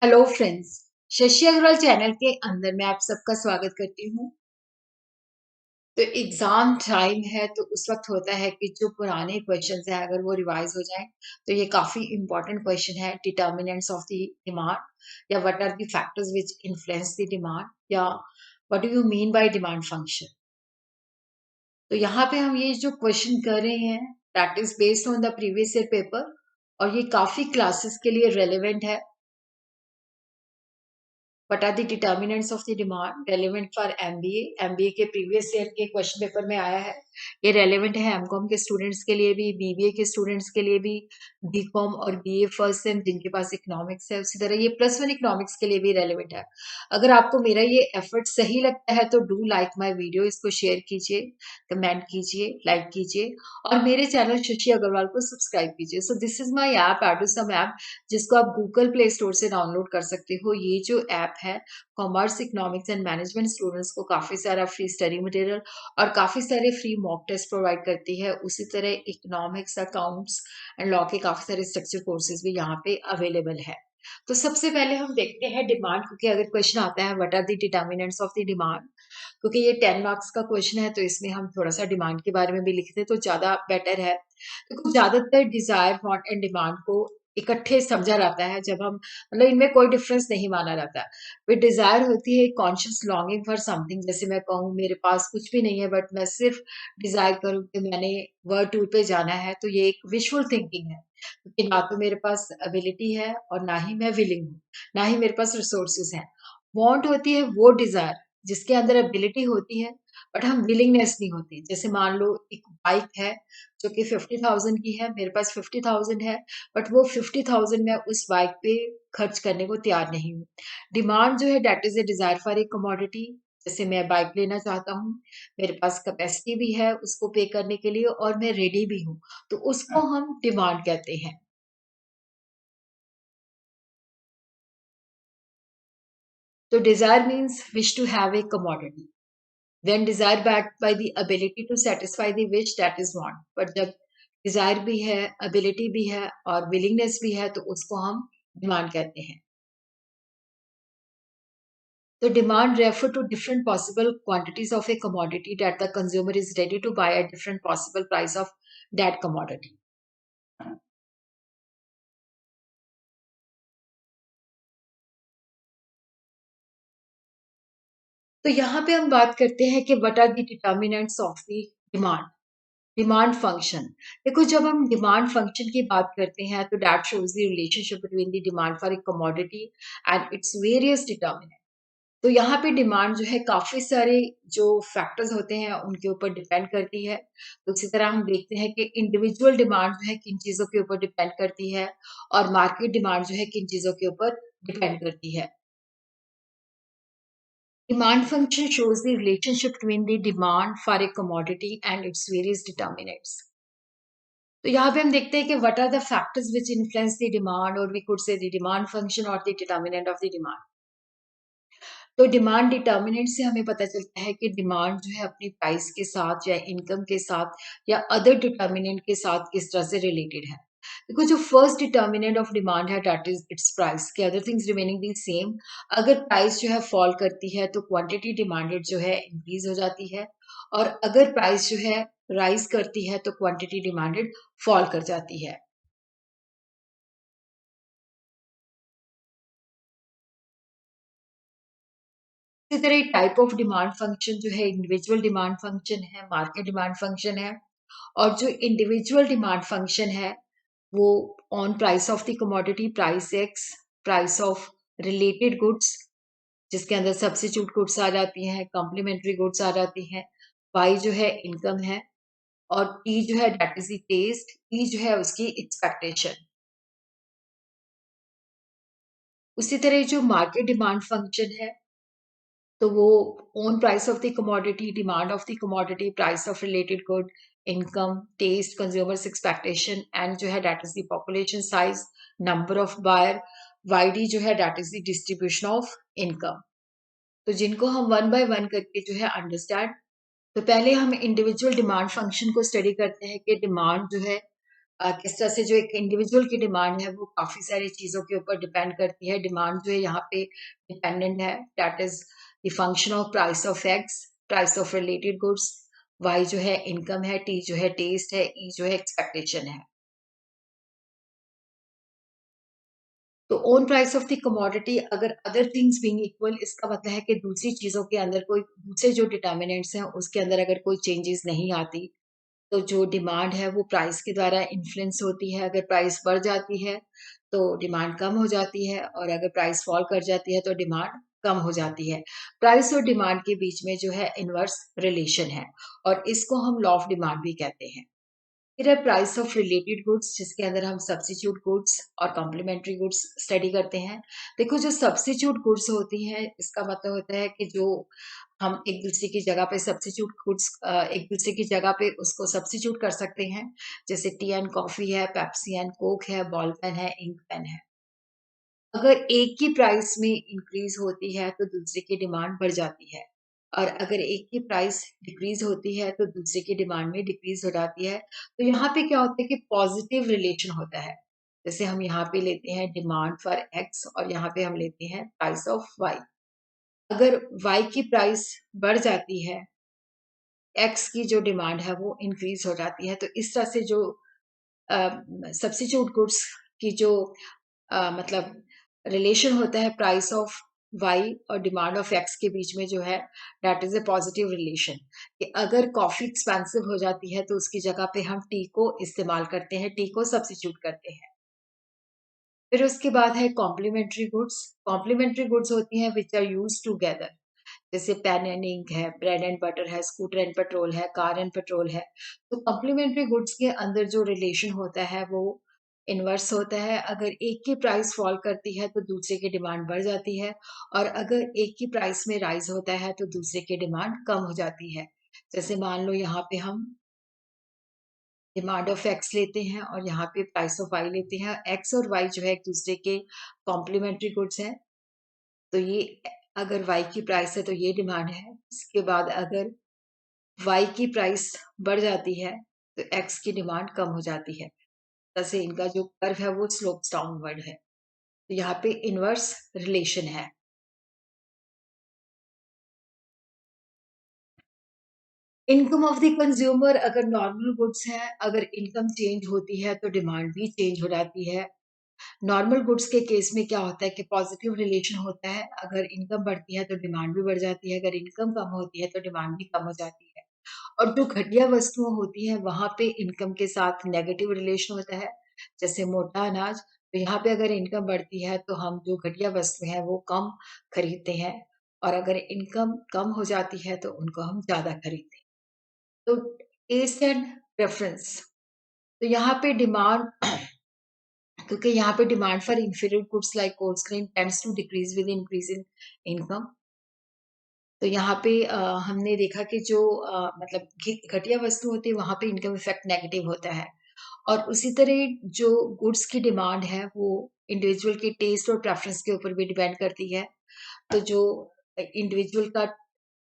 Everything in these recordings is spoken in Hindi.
Hello friends. Shashi Agarwal channel के अंदर मैं आप सबका स्वागत करती हूँ। तो एग्जाम टाइम है तो उस वक्त होता है कि जो पुराने क्वेश्चंस हैं अगर वो रिवाइज हो जाएं तो ये काफी इंपॉर्टेंट क्वेश्चन है। डिटर्मिनेंट्स ऑफ द डिमांड या what are the factors which influence the demand या what do you mean by demand function. तो यहाँ पे हम ये जो क्वेश्चन कर रहे हैं that is based on the previous year paper और ये काफी क्लासेस के लिए रेलिवेंट है। What are the determinants of the demand relevant for MBA? MBA के प्रीवियस ईयर के क्वेश्चन पेपर में आया है। ये रेलेवेंट है एमकॉम के स्टूडेंट्स के लिए भी, बीबीए के स्टूडेंट्स के लिए भी, बीकॉम और बीए फर्स्ट सेम जिनके पास इकोनॉमिक्स है, उसी तरह ये +1 इकोनॉमिक्स के लिए भी रेलेवेंट है। अगर आपको मेरा ये एफर्ट सही लगता है तो डू लाइक माय वीडियो, इसको शेयर कीजिए, कमेंट कीजिए, लाइक कीजिए और मेरे चैनल शशि अग्रवाल को सब्सक्राइब कीजिए। So this is my app एडोसम ऐप, जिसको आप गूगल प्ले स्टोर से डाउनलोड कर सकते हो। ये जो ऐप है commerce, economics and management students को काफी सारा फ्री स्टडी मटेरियल और काफी सारे फ्री मॉक टेस्ट प्रोवाइड करती है। उसी तरह इकोनॉमिक्स, अकाउंट्स एंड लॉ के काफी सारे स्ट्रक्चर कोर्सेज भी यहाँ पे अवेलेबल है। तो सबसे पहले हम देखते हैं डिमांड, क्योंकि अगर क्वेश्चन आता है what are the determinants of the demand, क्योंकि ये 10 मार्क्स का क्वेश्चन है तो इसमें हम थोड़ा सा डिमांड के बारे में भी लिखते तो ज्यादा बेटर है। क्योंकि ज्यादातर डिजायर, वांट एंड डिमांड को इकट्ठे समझा जाता है जब हम मतलब इनमें कोई डिफरेंस नहीं माना जाता। वे डिजायर होती है कॉन्शियस लॉन्गिंग फॉर समथिंग, जैसे मैं कहूँ मेरे पास कुछ भी नहीं है बट मैं सिर्फ डिजायर करूँ कि मैंने वर्ल्ड टूर पे जाना है, तो ये एक विजुअल थिंकिंग है। क्योंकि ना तो मेरे पास एबिलिटी है और ना ही मैं विलिंग हूँ, ना ही मेरे पास रिसोर्सेज हैं। वांट होती है वो डिजायर जिसके अंदर एबिलिटी होती है बट हम विलिंगनेस नहीं होती। जैसे मान लो एक बाइक है जो कि 50,000 की है, मेरे पास 50,000 है बट वो 50,000 मैं उस बाइक पे खर्च करने को तैयार नहीं हूँ। डिमांड जो है that is a desire for a commodity. जैसे मैं बाइक लेना चाहता हूँ, मेरे पास कैपेसिटी भी है उसको पे करने के लिए और मैं रेडी भी हूँ, तो उसको हम डिमांड कहते हैं। तो desire means wish to have a commodity. When desire backed by the ability to satisfy the wish, that is want. पर जब desire भी है, ability भी है और willingness भी है तो उसको हम demand कहते हैं। तो demand refer to different possible quantities of a commodity that the consumer is ready to buy at different possible price of that commodity. तो यहाँ पे हम बात करते हैं कि what are the determinants of the demand. Demand function. देखो जब हम डिमांड फंक्शन की बात करते हैं तो that shows the relationship between the demand for a commodity and its various determinant. तो यहाँ पे डिमांड जो है काफी सारे जो फैक्टर्स होते हैं उनके ऊपर डिपेंड करती है। तो इसी तरह हम देखते हैं कि इंडिविजुअल डिमांड जो है किन चीजों के ऊपर डिपेंड करती है और मार्केट डिमांड जो है किन चीजों के ऊपर डिपेंड करती है। Demand function shows the relationship between the demand for a commodity and its various determinants. तो यहाँ पे हम देखते हैं कि what are the factors which influence the demand और we could say the demand function और the determinant of the demand. तो डिमांड डिटर्मिनेंट से हमें पता चलता है कि डिमांड जो है अपनी प्राइस के साथ या इनकम के साथ या अदर डिटर्मिनेंट के साथ किस तरह से रिलेटेड है। देखो जो फर्स्ट डिटर्मिनेंट ऑफ डिमांड है दैट इज इट्स प्राइस, के other things remaining the same. अगर प्राइस जो है फॉल करती है तो क्वांटिटी डिमांडेड जो है इंक्रीज हो जाती है और अगर प्राइस जो है राइज करती है तो क्वांटिटी डिमांडेड फॉल कर जाती है। इसी तरह टाइप ऑफ डिमांड फंक्शन जो है इंडिविजुअल डिमांड फंक्शन है, मार्केट डिमांड फंक्शन है। और जो इंडिविजुअल डिमांड फंक्शन है वो on price of the commodity, price x, price of related goods जिसके अंदर सब्स्टिट्यूट गुड्स आ जाती हैं, कॉम्प्लीमेंट्री गुड्स आ जाती हैं। वाई जो है इनकम है और टी जो है दैट इज द टेस्ट, ई जो है उसकी एक्सपेक्टेशन। उसी तरह जो मार्केट डिमांड फंक्शन है तो वो own price of the commodity, demand of the commodity, price of related good, income, taste, consumers expectation and जो है that is the population size, number of buyer, वाईडी जो है that is the distribution of income. तो जिनको हम वन बाय वन करके जो है अंडरस्टैंड। तो पहले हम इंडिविजुअल डिमांड फंक्शन को स्टडी करते हैं कि डिमांड जो है किस तरह से जो एक इंडिविजुअल की डिमांड है वो काफ़ी सारी चीज़ों के ऊपर डिपेंड करती है। डिमांड जो है यहाँ पे डिपेंडेंट है, that is the function of price of x, price of related goods, y जो है इनकम है, टी जो है टेस्ट है, ई जो है एक्सपेक्टेशन है। तो own price of the commodity अगर अदर थिंग्स बीइंग इक्वल, इसका मतलब है कि दूसरी चीज़ों के अंदर कोई दूसरे जो डिटर्मिनेंट्स हैं उसके अंदर अगर कोई चेंजेस नहीं आती, तो जो डिमांड है वो प्राइस के द्वारा इन्फ्लुएंस होती है। अगर प्राइस बढ़ जाती है तो डिमांड कम हो जाती है और अगर प्राइस फॉल कर जाती है तो डिमांड कम हो जाती है। प्राइस और डिमांड के बीच में जो है इनवर्स रिलेशन है और इसको हम लॉ ऑफ डिमांड भी कहते हैं। फिर है प्राइस ऑफ रिलेटेड गुड्स, जिसके अंदर हम सब्स्टिट्यूट गुड्स और कॉम्प्लीमेंट्री गुड्स स्टडी करते हैं। देखो जो सब्स्टिट्यूट गुड्स होती हैं इसका मतलब होता है कि जो हम एक दूसरे की जगह पे सब्स्टिट्यूट गुड्स एक दूसरे की जगह पे उसको सब्स्टिट्यूट कर सकते हैं। जैसे टी एंड कॉफी है, पेप्सी एंड कोक है, बॉल पेन है, इंक पेन है। अगर एक की प्राइस में इंक्रीज होती है तो दूसरे की डिमांड बढ़ जाती है और अगर एक की प्राइस डिक्रीज होती है तो दूसरे की डिमांड में डिक्रीज हो जाती है। तो यहाँ पे क्या होता है कि पॉजिटिव रिलेशन होता है। जैसे हम यहाँ पे लेते हैं डिमांड फॉर एक्स और यहाँ पे हम लेते हैं प्राइस ऑफ वाई। अगर वाई की प्राइस बढ़ जाती है, एक्स की जो डिमांड है वो इंक्रीज हो जाती है। तो इस तरह से जो सब्स्टिट्यूट गुड्स की जो मतलब रिलेशन होता है प्राइस ऑफ वाई और डिमांड ऑफ एक्स के बीच में जो है, that is a positive relation. कि अगर कॉफी एक्सपेंसिव हो जाती है तो उसकी जगह पे हम टी को इस्तेमाल करते हैं, टी को सब्स्टिट्यूट करते हैं। फिर उसके बाद है कॉम्प्लीमेंट्री गुड्स। कॉम्प्लीमेंट्री गुड्स होती हैं विच आर यूज टूगेदर। जैसे पेन एंड इंक है, ब्रेड एंड बटर है, स्कूटर एंड पेट्रोल है, कार एंड पेट्रोल है। तो कॉम्प्लीमेंट्री गुड्स के अंदर जो रिलेशन होता है वो इनवर्स होता है। अगर एक की प्राइस फॉल करती है तो दूसरे की डिमांड बढ़ जाती है और अगर एक की प्राइस में राइज होता है तो दूसरे की डिमांड कम हो जाती है। जैसे मान लो यहाँ पे हम डिमांड ऑफ एक्स लेते हैं और यहाँ पे प्राइस ऑफ वाई लेते हैं। एक्स और वाई जो है एक दूसरे के कॉम्प्लीमेंट्री गुड्स हैं। तो ये अगर y की प्राइस है तो ये डिमांड है। इसके बाद अगर y की प्राइस बढ़ जाती है तो x की डिमांड कम हो जाती है। जैसे इनका जो कर्व है वो स्लोप्स डाउनवर्ड है। तो यहाँ पे इनवर्स रिलेशन है। इनकम ऑफ द कंज्यूमर अगर नॉर्मल गुड्स है, अगर इनकम चेंज होती है तो डिमांड भी चेंज हो जाती है। नॉर्मल गुड्स के केस में क्या होता है कि पॉजिटिव रिलेशन होता है। अगर इनकम बढ़ती है तो डिमांड भी बढ़ जाती है, अगर इनकम कम होती है तो डिमांड भी कम हो जाती है। और जो घटिया वस्तुएँ होती हैं, वहाँ पे इनकम के साथ नेगेटिव रिलेशन होता है, जैसे मोटा अनाज। तो यहाँ पे अगर इनकम बढ़ती है, तो हम जो घटिया वस्तु हैं, वो कम खरीदते हैं और अगर इनकम कम हो जाती है, तो उनको हम ज़्यादा खरीदते हैं। तो टेस्ट एंड प्रेफ़रेंस, तो यहाँ पे डिमांड क्योंकि यहाँ पे demand for inferior goods like cold screen tends to decrease with increase in income. तो यहाँ पे हमने देखा कि जो मतलब घटिया वस्तु होती है वहाँ पे इनकम इफेक्ट नेगेटिव होता है और उसी तरह जो गुड्स की डिमांड है वो इंडिविजुअल के टेस्ट और प्रेफरेंस के ऊपर भी डिपेंड करती है। तो जो इंडिविजुअल का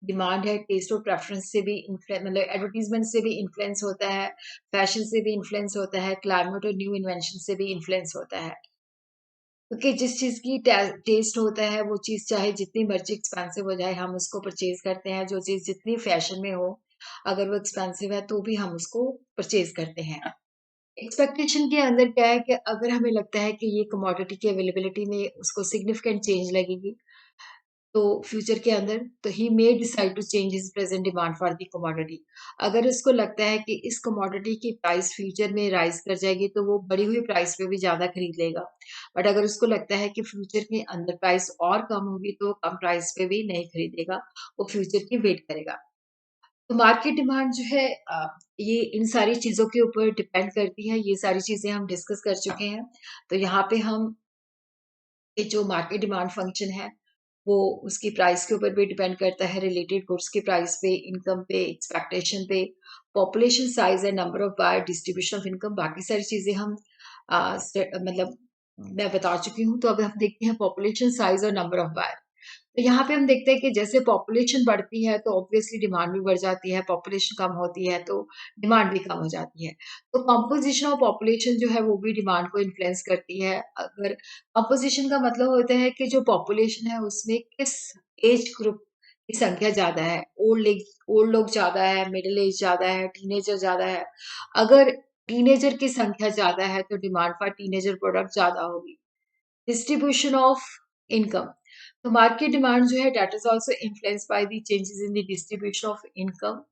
डिमांड है टेस्ट और प्रेफरेंस से भी मतलब एडवर्टीजमेंट से भी इन्फ्लुएंस होता है, फैशन से भी इन्फ्लुएंस होता है, क्लाइमेट और न्यू इन्वेंशन से भी इन्फ्लुएंस होता है। क्योंकि जिस चीज़ की टेस्ट होता है वो चीज़ चाहे जितनी मर्ज़ी एक्सपेंसिव हो जाए हम उसको परचेज़ करते हैं। जो चीज़ जितनी फ़ैशन में हो, अगर वो एक्सपेंसिव है तो भी हम उसको परचेज़ करते हैं। एक्सपेक्टेशन के अंदर क्या है कि अगर हमें लगता है कि ये कमोडिटी की अवेलेबिलिटी में उसको सिग्निफिकेंट चेंज लगेगी, तो फ्यूचर के अंदर तो ही may decide to change his present demand for the commodity. अगर उसको लगता है कि इस कमोडिटी की प्राइस फ्यूचर में राइज कर जाएगी तो वो बढ़ी हुई प्राइस पे भी ज्यादा खरीद लेगा। बट अगर उसको लगता है कि फ्यूचर के अंदर प्राइस और कम होगी तो कम प्राइस पे भी नहीं खरीदेगा, वो फ्यूचर की वेट करेगा। तो मार्केट डिमांड जो है ये इन सारी चीजों के ऊपर डिपेंड करती है। ये सारी चीजें हम डिस्कस कर चुके हैं। तो यहाँ पे हम ये जो मार्केट डिमांड फंक्शन है वो उसकी प्राइस के ऊपर भी डिपेंड करता है, रिलेटेड गुड्स की प्राइस पे, इनकम पे, एक्सपेक्टेशन पे, population size and number of buyer, distribution of income. बाकी सारी चीजें हम मतलब मैं बता चुकी हूँ। तो अब हम देखते हैं पॉपुलेशन साइज और नंबर ऑफ बायर। तो यहाँ पे हम देखते हैं कि जैसे पॉपुलेशन बढ़ती है तो ऑब्वियसली डिमांड भी बढ़ जाती है, पॉपुलेशन कम होती है तो डिमांड भी कम हो जाती है। तो कंपोज़िशन ऑफ पॉपुलेशन जो है वो भी डिमांड को इन्फ्लुएंस करती है। अगर कंपोज़िशन का मतलब होता है कि जो पॉपुलेशन है उसमें किस एज ग्रुप की संख्या ज़्यादा है, ओल्ड लोग ज़्यादा है, मिडल एज ज़्यादा है, टीनेजर ज़्यादा है। अगर टीनेजर की संख्या ज़्यादा है तो डिमांड फॉर टीनेजर प्रोडक्ट ज़्यादा होगी। डिस्ट्रीब्यूशन ऑफ इनकम, तो मार्केट डिमांड जो है that is also influenced by the changes in the distribution of income.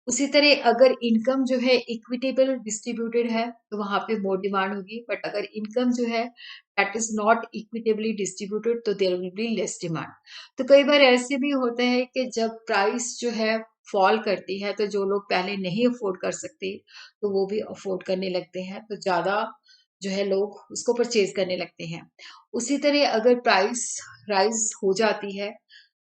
उसी तरह अगर इनकम जो है इक्विटेबल डिस्ट्रीब्यूटेड है तो वहां पे मोर डिमांड होगी, बट अगर इनकम जो है that is not equitably distributed तो there will be less demand. तो कई बार ऐसे भी होता है कि जब प्राइस जो है फॉल करती है तो जो लोग पहले नहीं अफोर्ड कर सकते तो वो भी अफोर्ड करने लगते हैं, तो ज्यादा जो है लोग उसको परचेज करने लगते हैं। उसी तरह अगर प्राइस राइज हो जाती है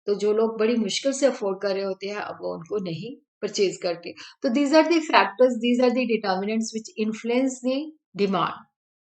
तो जो लोग बड़ी मुश्किल से अफोर्ड कर रहे होते हैं अब वो उनको नहीं परचेज करते। तो these are the factors, these are the determinants which influence the demand.